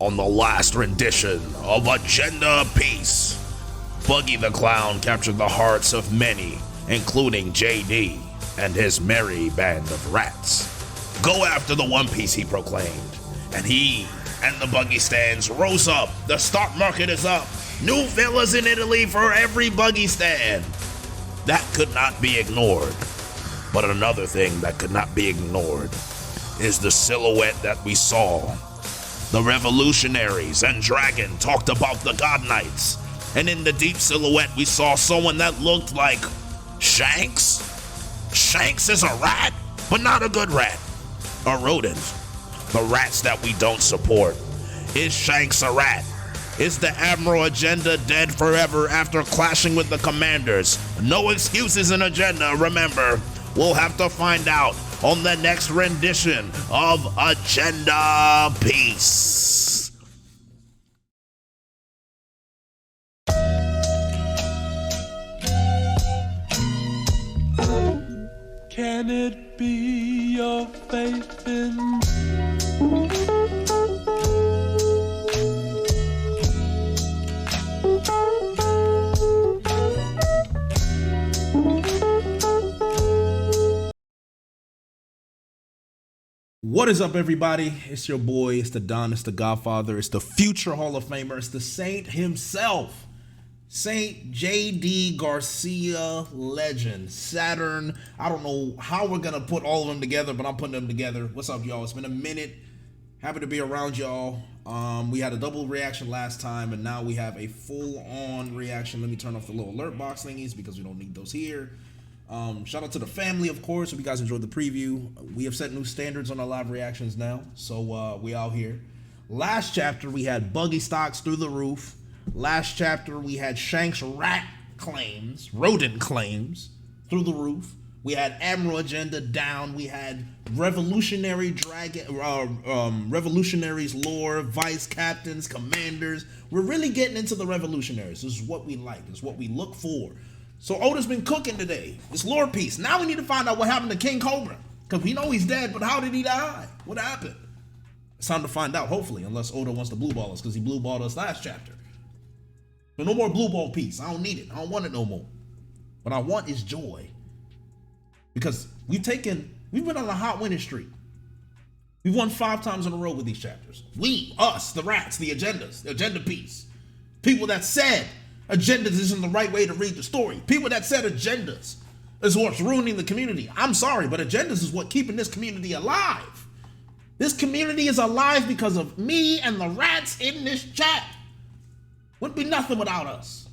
on the last rendition of Agenda Peace. Buggy the Clown captured the hearts of many, including JD and his merry band of rats. Go after the One Piece, he proclaimed, and he and the Buggy stands rose up. The stock market is up. New villas in Italy for every Buggy stand. That could not be ignored. But another thing that could not be ignored is the silhouette that we saw. The revolutionaries and Dragon talked about the God Knights, and in the deep silhouette we saw someone that looked like Shanks. Shanks is a rat, but not a good rat. A rodent. The rats that we don't support. Is Shanks a rat? Is the Admiral Agenda dead forever after clashing with the commanders? No excuses in Agenda, remember. We'll have to find out on the next rendition of Agenda Peace. Can it be your faith in What is up, everybody? It's your boy, it's the Don, it's the Godfather, it's the future Hall of Famer, it's the Saint himself, Saint J.D. Garcia, legend, Saturn. I don't know how we're gonna put all of them together, but I'm putting them together. What's up, y'all? It's been a minute. Happy to be around y'all. We had a double reaction last time, and now we have a full-on reaction. Let me turn off the little alert box thingies because we don't need those here. Shout out to the family, of course. Hope you guys enjoyed the preview. We have set new standards on our live reactions now, so we out here. Last chapter, we had buggy stocks through the roof. Last chapter, we had Shanks rat claims, rodent claims, through the roof. We had Admiral Agenda down. We had Revolutionary Dragon, Revolutionaries lore, vice captains, commanders. We're really getting into the revolutionaries. This is what we like. This is what we look for. So Oda's been cooking today. It's lore piece. Now we need to find out what happened to King Cobra. Because we know he's dead, but how did he die? What happened? It's time to find out, hopefully, unless Oda wants to blue ball us, because he blue balled us last chapter. But no more blue ball piece. I don't need it. I don't want it no more. What I want is joy. Because we've been on a hot winning streak. We've won 5 times in a row with these chapters. We, us, the rats, the agendas, the agenda piece. People that said agendas isn't the right way to read the story. People that said agendas is what's ruining the community. I'm sorry, but agendas is what keeping this community alive. This community is alive because of me and the rats in this chat. Wouldn't be nothing without us.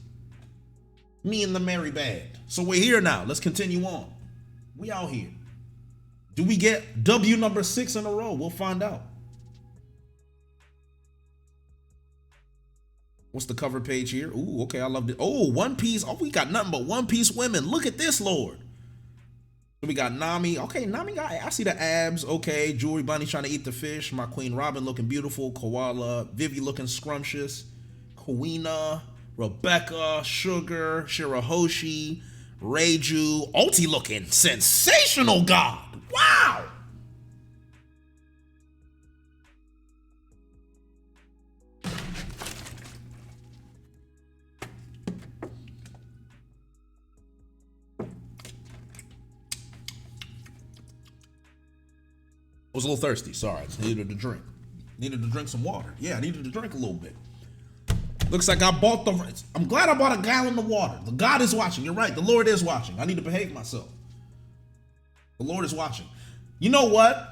Me and the merry band. So we're here now. Let's continue on. We out here. Do we get W number 6 in a row? We'll find out. What's the cover page here? Ooh, okay, I love it. Oh, One Piece. Oh, we got nothing but One Piece women. Look at this, Lord. So we got Nami. Okay, Nami got, I see the abs. Okay, Jewelry Bunny trying to eat the fish. My Queen Robin looking beautiful. Koala. Vivi looking scrumptious. Kuina. Rebecca. Sugar. Shirahoshi. Reiju. Ulti looking sensational, God. Wow. I was a little thirsty, sorry, I just needed to drink. Needed to drink some water. Yeah, I needed to drink a little bit. Looks like I bought I'm glad I bought a gallon of water. The God is watching, you're right, the Lord is watching. I need to behave myself. The Lord is watching. You know what?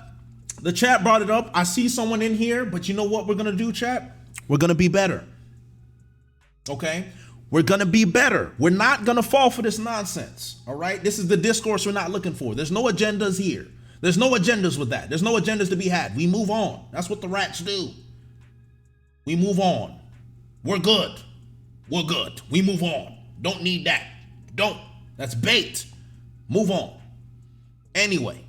The chat brought it up. I see someone in here, but you know what we're gonna do, chat? We're gonna be better. Okay? We're gonna be better. We're not gonna fall for this nonsense, all right? This is the discourse we're not looking for. There's no agendas here. There's no agendas with that. There's no agendas to be had. We move on. That's what the rats do. We move on. We're good. We're good. We move on. Don't need that. Don't. That's bait. Move on. Anyway.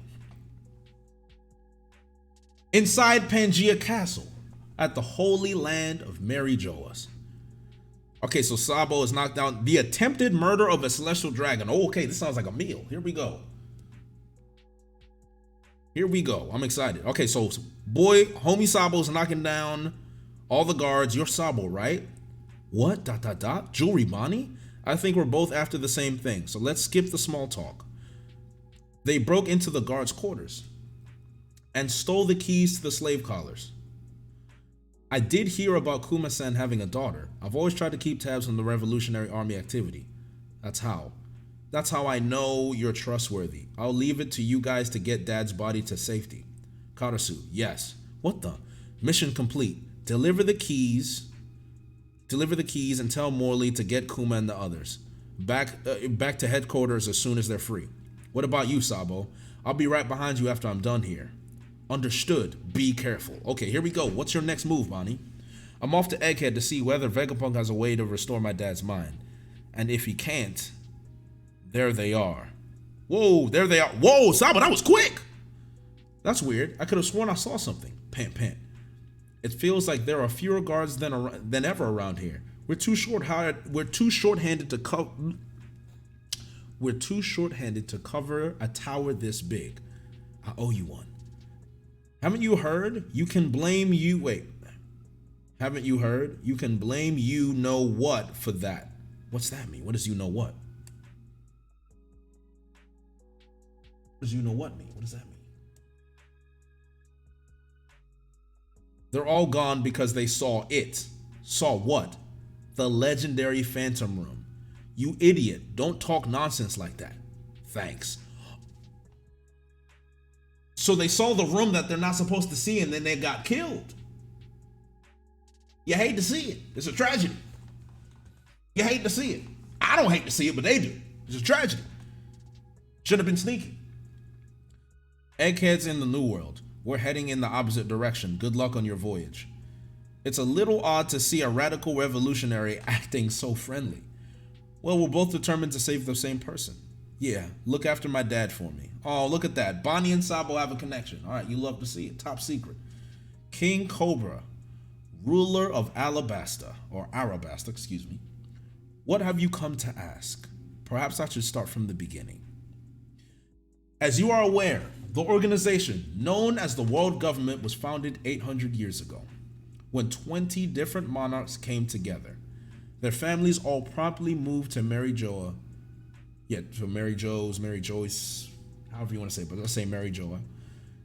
Inside Pangea Castle at the Holy Land of Mary Joas. Okay, so Sabo is knocked down. The attempted murder of a celestial dragon. Oh, okay, this sounds like a meal. Here we go. Here we go. I'm excited. Okay, so boy, homie Sabo's knocking down All the guards, you're Sabo, right? What? ... Jewelry Bonnie? I think we're both after the same thing, so let's skip the small talk. They broke into the guards' quarters and stole the keys to the slave collars. I did hear about Kuma-san having a daughter. I've always tried to keep tabs on the Revolutionary Army activity. That's how I know you're trustworthy. I'll leave it to you guys to get Dad's body to safety. Karasu, yes. What the? Mission complete. Deliver the keys and tell Morley to get Kuma and the others back to headquarters as soon as they're free. What about you, Sabo? I'll be right behind you after I'm done here. Understood. Be careful. Okay, here we go. What's your next move, Bonnie? I'm off to Egghead to see whether Vegapunk has a way to restore my dad's mind. And if he can't, there they are. Whoa, there they are. Whoa, Sabo, that was quick. That's weird. I could have sworn I saw something. Pant, pant. It feels like there are fewer guards than ever around here. We're too short-handed to cover a tower this big. I owe you one. Haven't you heard? You can blame you. Wait. Haven't you heard? You can blame you know what for that. What's that mean? What does you know what? What does you know what mean? What does that mean? They're all gone because they saw it. Saw what? The legendary Phantom Room. You idiot. Don't talk nonsense like that. Thanks. So they saw the room that they're not supposed to see and then they got killed. You hate to see it. It's a tragedy. You hate to see it. I don't hate to see it, but they do. It's a tragedy. Should have been sneaky. Egghead's in the New World. We're heading in the opposite direction. Good luck on your voyage. It's a little odd to see a radical revolutionary acting so friendly. Well, we're both determined to save the same person. Yeah, look after my dad for me. Oh, look at that. Bonnie and Sabo have a connection. All right, you love to see it. Top secret. King Cobra, ruler of Alabasta, or Arabasta, excuse me. What have you come to ask? Perhaps I should start from the beginning. As you are aware, the organization known as the World Government was founded 800 years ago, when 20 different monarchs came together. Their families all promptly moved to Mary Joa, Mary Joyce, however you want to say it, but let's say Mary Joa,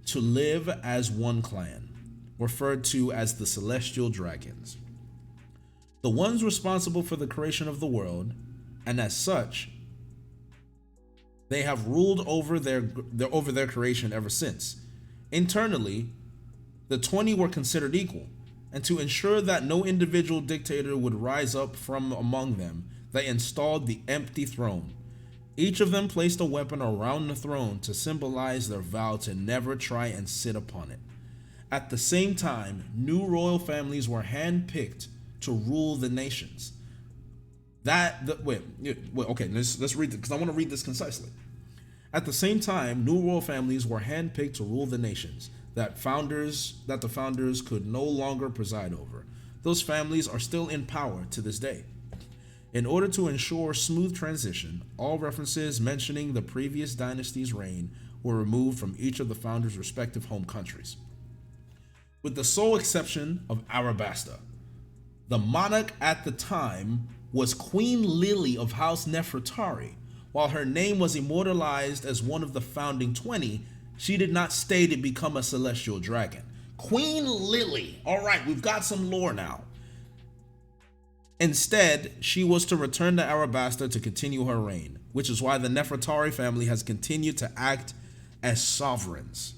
to live as one clan, referred to as the Celestial Dragons. The ones responsible for the creation of the world, and as such, they have ruled over their creation ever since. Internally, the 20 were considered equal, and to ensure that no individual dictator would rise up from among them, they installed the empty throne. Each of them placed a weapon around the throne to symbolize their vow to never try and sit upon it. At the same time, new royal families were handpicked to rule the nations. Let's read it because I want to read this concisely. At the same time, new royal families were handpicked to rule the nations that the founders could no longer preside over. Those families are still in power to this day. In order to ensure smooth transition, all references mentioning the previous dynasty's reign were removed from each of the founders' respective home countries, with the sole exception of Arabasta. The monarch at the time was Queen Lily of House Nefertari. While her name was immortalized as one of the founding 20, she did not stay to become a celestial dragon. Queen Lily. All right, we've got some lore now. Instead, she was to return to Arabasta to continue her reign, which is why the Nefertari family has continued to act as sovereigns.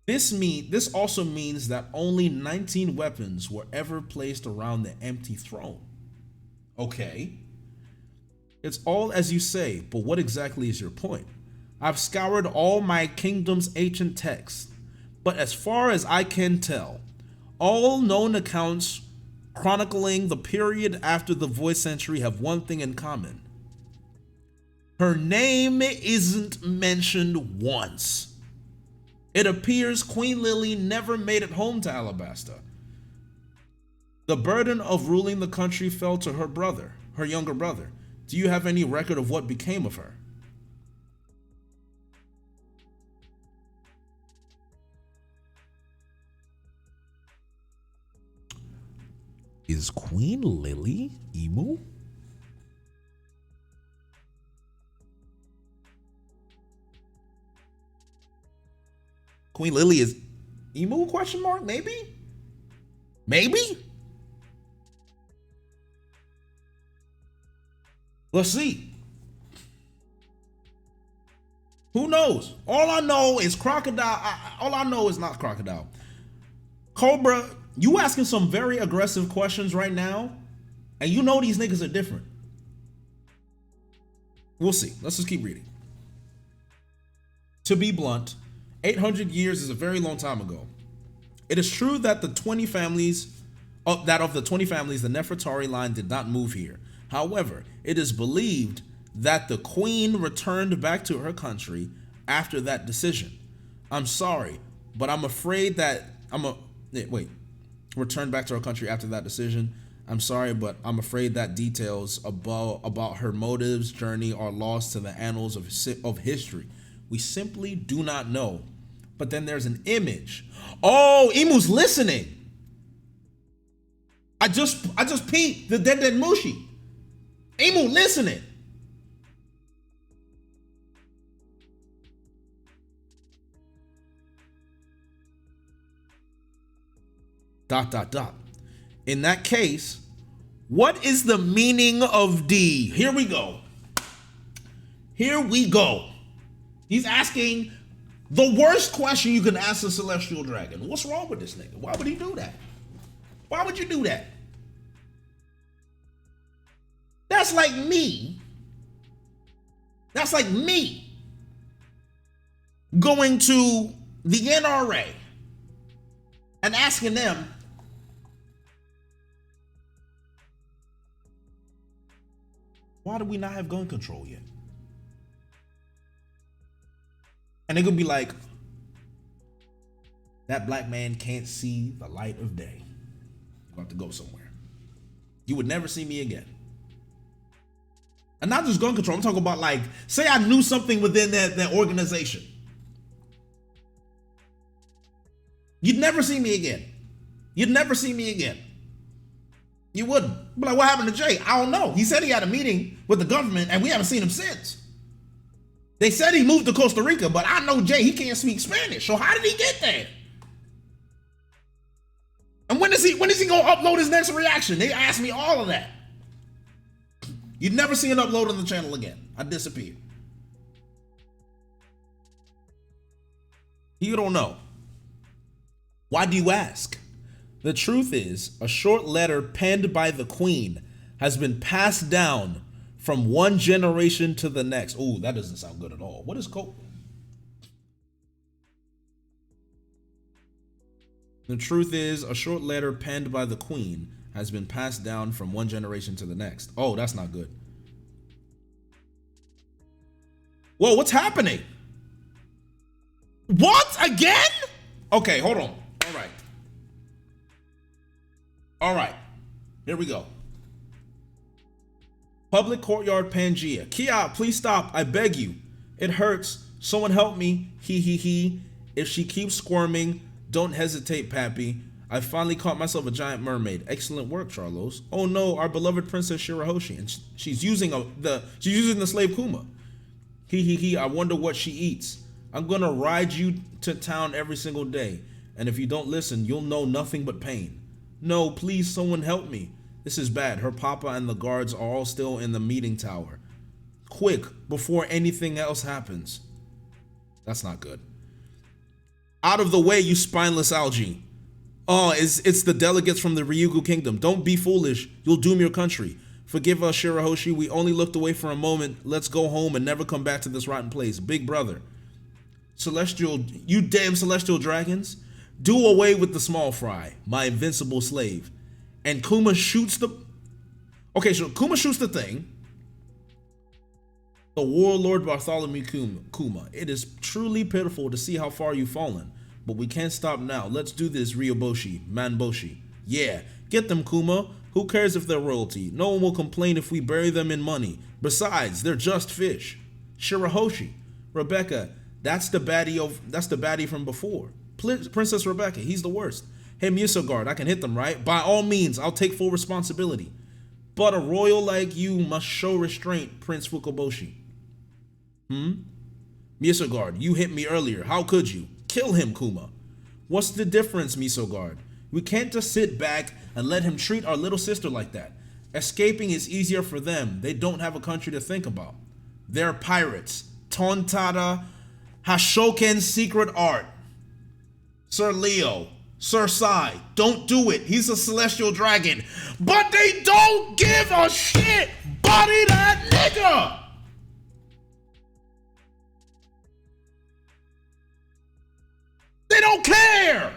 This also means that only 19 weapons were ever placed around the empty throne. Okay. It's all as you say, but what exactly is your point? I've scoured all my kingdom's ancient texts, but as far as I can tell, all known accounts chronicling the period after the Void Century have one thing in common. Her name isn't mentioned once. It appears Queen Lily never made it home to Alabasta. The burden of ruling the country fell to her younger brother. Do you have any record of what became of her? Is Queen Lily emu? Queen Lily is emu, question mark? Maybe? Maybe? Let's see. Who knows? All I know is crocodile. All I know is not crocodile. Cobra, you asking some very aggressive questions right now, and you know these niggas are different. We'll see. Let's just keep reading. To be blunt, 800 years is a very long time ago. It is true that of the 20 families, the Nefertari line did not move here. However, it is believed that the queen returned back to her country after that decision. I'm sorry, but I'm afraid that returned back to her country after that decision. I'm sorry, but I'm afraid that details about her motives, journey are lost to the annals of history. We simply do not know. But then there's an image. Oh, Emu's listening. I just peeped the dead Mushi. Emu listening. ... In that case, what is the meaning of D? Here we go. He's asking the worst question you can ask a celestial dragon. What's wrong with this nigga? Why would he do that? Why would you do that? That's like me going to the NRA and asking them, why do we not have gun control yet? And they're gonna be like, that black man can't see the light of day. You're about to go somewhere. You would never see me again. And not just gun control, I'm talking about, like, say I knew something within that organization. You'd never see me again. You wouldn't. Be like, what happened to Jay? I don't know. He said he had a meeting with the government and we haven't seen him since. They said he moved to Costa Rica, but I know Jay, he can't speak Spanish. So how did he get there? And when is he gonna upload his next reaction? They asked me all of that. You'd never see an upload on the channel again. I disappeared. You don't know. Why do you ask? The truth is, a short letter penned by the queen has been passed down from one generation to the next. Ooh, that doesn't sound good at all. What is code? The truth is, a short letter penned by the queen has been passed down from one generation to the next. Oh, that's not good. Whoa, what's happening? What? Again? Okay, hold on. All right. Here we go. Public courtyard, Pangea. Kia, please stop. I beg you. It hurts. Someone help me. He. If she keeps squirming, don't hesitate, Pappy. I finally caught myself a giant mermaid. Excellent work, Charlos. Oh no, our beloved Princess Shirahoshi, and she's using the slave Kuma. He. I wonder what she eats. I'm gonna ride you to town every single day, and if you don't listen, you'll know nothing but pain. No, please, someone help me. This is bad. Her papa and the guards are all still in the meeting tower. Quick, before anything else happens. That's not good. Out of the way, you spineless algae. Oh, it's the delegates from the Ryugu Kingdom. Don't be foolish. You'll doom your country. Forgive us, Shirahoshi. We only looked away for a moment. Let's go home and never come back to this rotten place. Big brother. You damn celestial dragons. Do away with the small fry, my invincible slave. And Kuma shoots the... Okay, so Kuma shoots the thing. The warlord Bartholomew Kuma. It is truly pitiful to see how far you've fallen. But we can't stop now. Let's do this, Ryoboshi, Manboshi. Yeah, get them, Kuma. Who cares if they're royalty? No one will complain if we bury them in money. Besides, they're just fish. Shirahoshi. Rebecca, that's the baddie from before. Princess Rebecca, he's the worst. Hey, Musogard, I can hit them, right? By all means, I'll take full responsibility. But a royal like you must show restraint, Prince Fukaboshi. Musogard, you hit me earlier. How could you? Kill him, Kuma. What's the difference, Musogard? We can't just sit back and let him treat our little sister like that. Escaping is easier for them. They don't have a country to think about. They're pirates. Tontada Hashoken's secret art. Sir Leo, Sir Sai, don't do it. He's a celestial dragon. But they don't give a shit. Body that nigga. They don't care.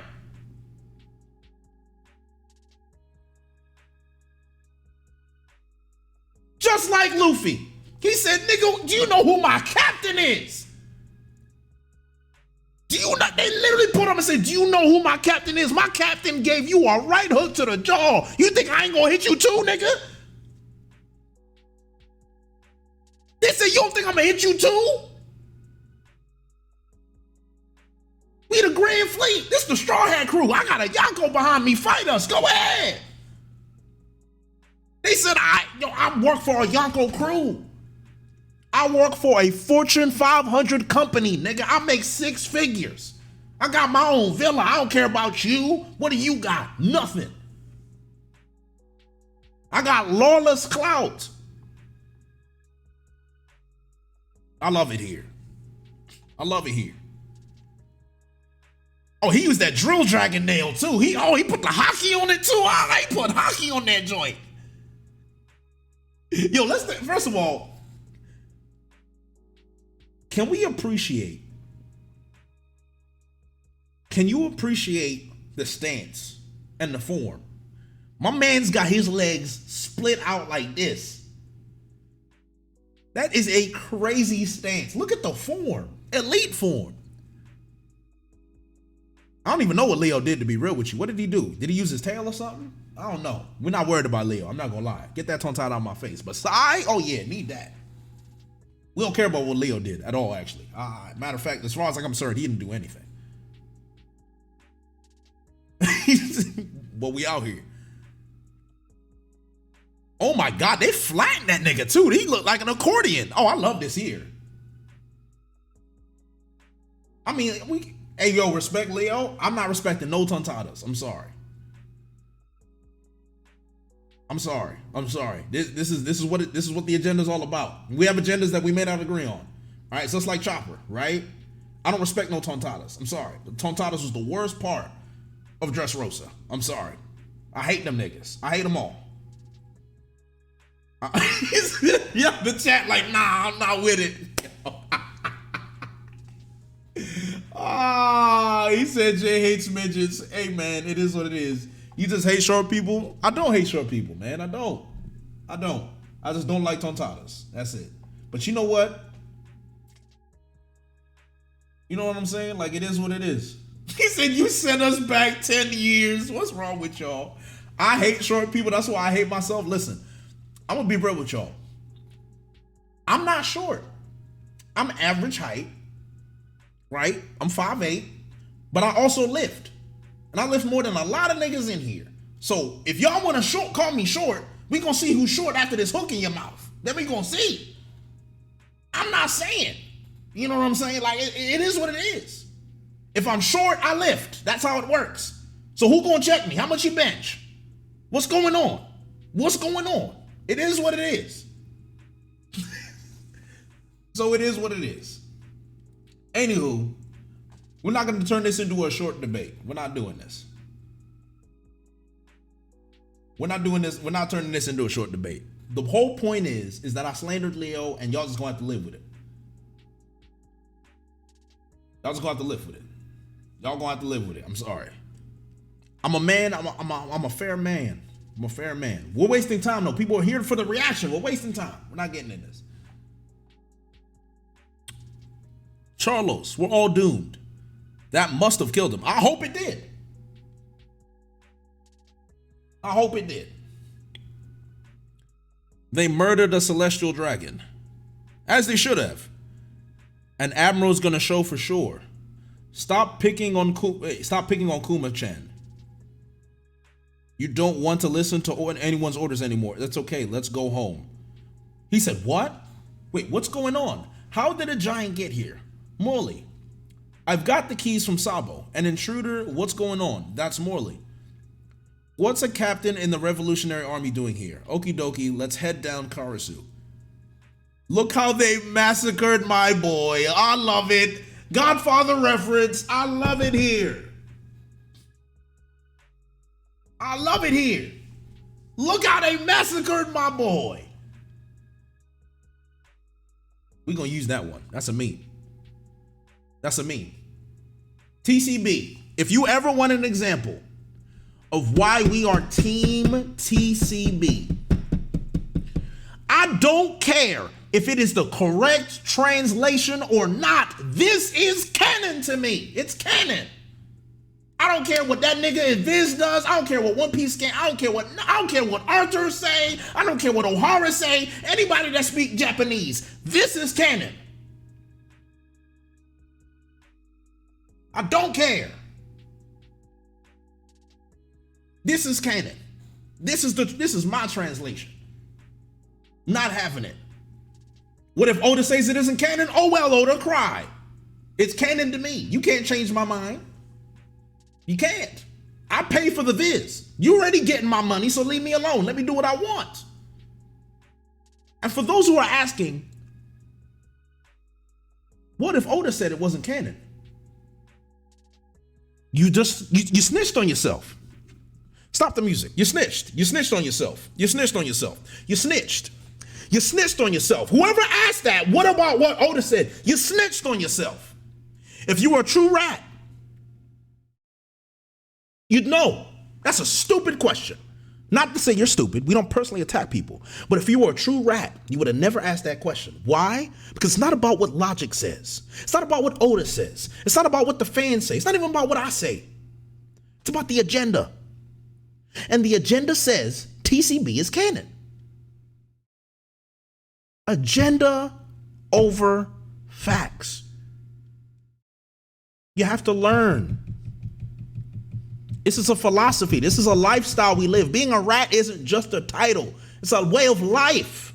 Just like Luffy. He said, nigga, do you know who my captain is? Do you not? They literally put him and said, do you know who my captain is? My captain gave you a right hook to the jaw. You think I ain't gonna hit you too, nigga? They said, you don't think I'm gonna hit you too? We the Grand Fleet. This the Straw Hat crew. I got a Yonko behind me. Fight us. Go ahead. They said, I work for a Yonko crew. I work for a Fortune 500 company, nigga. I make 6 figures. I got my own villa. I don't care about you. What do you got? Nothing. I got lawless clout. I love it here. I love it here. Oh, he used that drill dragon nail too. He put the hockey on it too. I put hockey on that joint. Yo, first of all, can you appreciate the stance and the form? My man's got his legs split out like this. That is a crazy stance. Look at the form. Elite form. I don't even know what Leo did, to be real with you. What did he do? Did he use his tail or something? I don't know. We're not worried about Leo. I'm not gonna lie. Get that tongue tied out of my face. But Sai, oh yeah, need that. We don't care about what Leo did at all, actually. Matter of fact, as far as I'm concerned, he didn't do anything. But we out here. Oh my God, they flattened that nigga too. He looked like an accordion. Oh, I love this here. I mean, hey yo, respect Leo. I'm not respecting no tontadas. I'm sorry. This is what the agenda is all about. We have agendas that we may not agree on. All right, so it's like Chopper, right? I don't respect no tontadas. I'm sorry. The tontadas was the worst part of Dressrosa. I'm sorry. I hate them niggas. I hate them all. Yeah, the chat like, nah, I'm not with it. He said Jay hates midgets. Hey man, it is what it is. You just hate short people? I don't hate short people, man. I don't. I just don't like tontadas. That's it. But you know what? You know what I'm saying? Like, it is what it is. He said, you sent us back 10 years. What's wrong with y'all? I hate short people. That's why I hate myself. Listen, I'm going to be real with y'all. I'm not short. I'm average height, right? I'm 5'8", but I also lift. And I lift more than a lot of niggas in here. So if y'all want to call me short, we going to see who's short after this hook in your mouth. Then we going to see. I'm not saying. You know what I'm saying? Like, it is what it is. If I'm short, I lift. That's how it works. So who going to check me? How much you bench? What's going on? What's going on? It is what it is. So it is what it is. Anywho, we're not going to turn this into a short debate. We're not doing this. We're not doing this. We're not turning this into a short debate. The whole point is that I slandered Leo and y'all just going to have to live with it. Y'all just going to have to live with it. Y'all going to have to live with it. I'm sorry. I'm a man. I'm a fair man. I'm a fair man. We're wasting time though. People are here for the reaction. We're wasting time. We're not getting in this. Charlos, we're all doomed. That must have killed him. I hope it did. I hope it did. They murdered a celestial dragon, as they should have. And Admiral's gonna show for sure. Stop picking on Kuma-chan. You don't want to listen to anyone's orders anymore. That's okay. Let's go home. He said, what? Wait, what's going on? How did a giant get here? Morley, I've got the keys from Sabo. An intruder, what's going on? That's Morley. What's a captain in the Revolutionary Army doing here? Okie dokie, let's head down Karasu. Look how they massacred my boy. I love it. Godfather reference. I love it here. I love it here. Look how they massacred my boy. We're going to use that one. That's a meme. That's a meme. TCB, if you ever want an example of why we are Team TCB, I don't care if it is the correct translation or not. This is canon to me. It's canon. I don't care what that nigga in Viz does. I don't care what One Piece can. I don't care what Arthur say. I don't care what O'Hara say. Anybody that speak Japanese. This is canon. I don't care. This is canon. This is my translation. Not having it. What if Oda says it isn't canon? Oh well, Oda, cry. It's canon to me. You can't change my mind. You can't. I pay for the Viz. You already getting my money, so leave me alone. Let me do what I want. And for those who are asking, what if Oda said it wasn't canon? You snitched on yourself. Stop the music. You snitched. You snitched on yourself. You snitched on yourself. You snitched. You snitched on yourself. Whoever asked that, what about what Oda said? You snitched on yourself. If you were a true rat, you'd know. That's a stupid question. Not to say you're stupid. We don't personally attack people. But if you were a true rat, you would have never asked that question. Why? Because it's not about what logic says. It's not about what Oda says. It's not about what the fans say. It's not even about what I say. It's about the agenda. And the agenda says TCB is canon. Agenda over facts. You have to learn. This is a philosophy. This is a lifestyle we live. Being a rat isn't just a title. It's a way of life.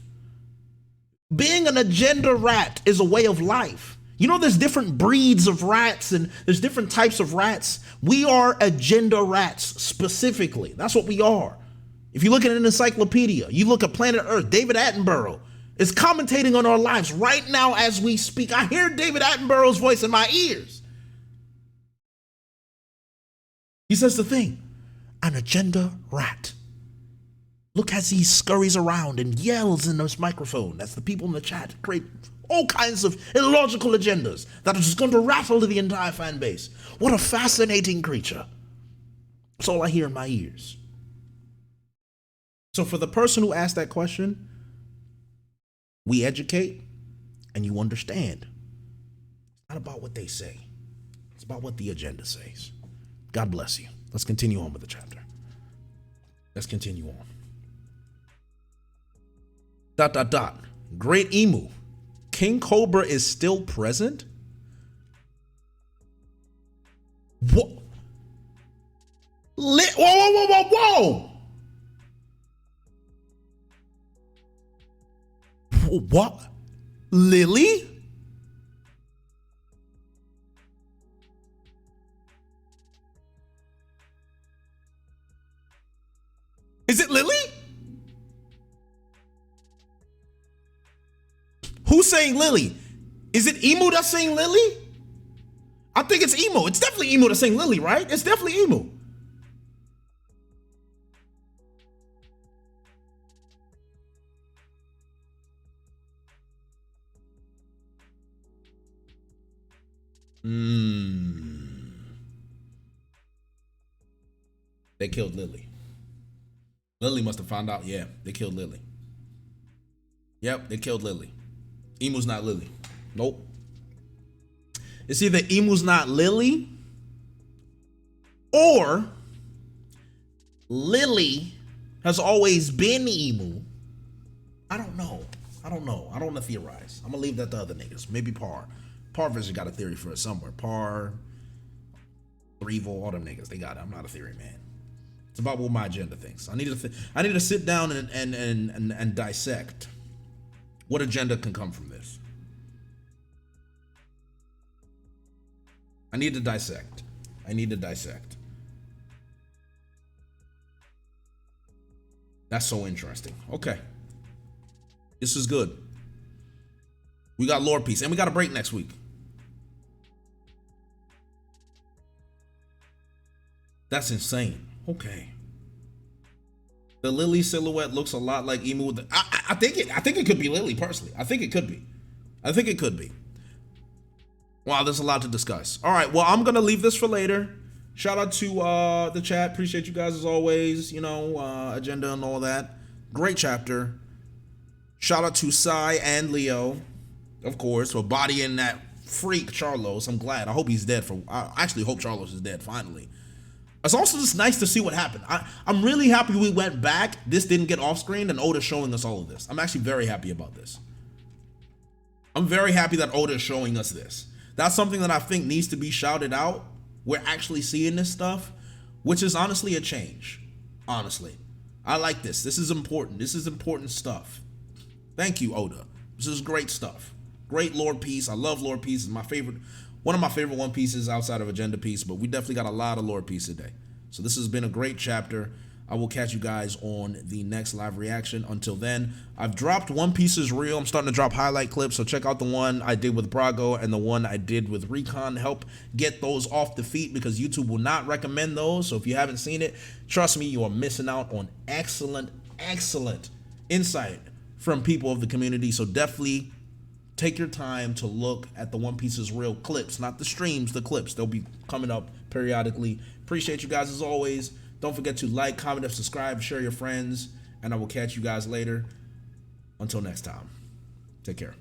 Being an agenda rat is a way of life. You know, there's different breeds of rats and there's different types of rats. We are agenda rats specifically. That's what we are. If you look at an encyclopedia, you look at Planet Earth, David Attenborough is commentating on our lives right now as we speak. I hear David Attenborough's voice in my ears. He says the thing, an agenda rat. Look as he scurries around and yells in this microphone. That's the people in the chat create all kinds of illogical agendas that are just going to rattle to the entire fan base. What a fascinating creature. That's all I hear in my ears. So for the person who asked that question, we educate and you understand. It's not about what they say. It's about what the agenda says. God bless you. Let's continue on with the chapter. Let's continue on. ... Great Emu. King Cobra is still present? What? Whoa. What? Lily? Is it Lily? Who's saying Lily? Is it Emu that's saying Lily? I think it's Emu. It's definitely Emu that's saying Lily, right? It's definitely Emu. They killed Lily. Lily must have found out. Yeah, they killed Lily. Yep, they killed Lily. Emu's not Lily. Nope. It's either Emu's not Lily or Lily has always been Emu. I don't know. I don't want to theorize. I'm going to leave that to other niggas. Maybe Par. Parvision got a theory for it somewhere. Par, Threevil, all them niggas. They got it. I'm not a theory man. It's about what my agenda thinks. I need to sit down and dissect what agenda can come from this. I need to dissect. That's so interesting. Okay. This is good. We got lore piece, and we got a break next week. That's insane. Okay. The Lily silhouette looks a lot like Emu. I think it could be Lily, personally. I think it could be. Wow, there's a lot to discuss. All right, well, I'm gonna leave this for later. Shout out to the chat. Appreciate you guys as always. Agenda and all that. Great chapter. Shout out to Sai and Leo, of course, for bodying that freak Charlos. I'm glad. I hope he's dead. I actually hope Charlos is dead finally. It's also just nice to see what happened. I'm really happy we went back. This didn't get off screen and Oda's showing us all of this. I'm actually very happy about this. I'm very happy that Oda is showing us this. That's something that I think needs to be shouted out. We're actually seeing this stuff, which is honestly a change. Honestly, I like this. This is important. This is important stuff. Thank you, Oda. This is great stuff. Great lore piece. I love lore piece. It's my favorite. One of my favorite One Pieces outside of Agenda Piece, but we definitely got a lot of lore piece today. So this has been a great chapter. I will catch you guys on the next live reaction. Until then, I've dropped One Piece is Real. I'm starting to drop highlight clips, so check out the one I did with Brago and the one I did with Recon. Help get those off the feet because YouTube will not recommend those. So if you haven't seen it, trust me, you are missing out on excellent insight from people of the community. So definitely take your time to look at the One Piece is Real clips, not the streams, the clips. They'll be coming up periodically. Appreciate you guys as always. Don't forget to like, comment, and subscribe, share your friends, and I will catch you guys later. Until next time, take care.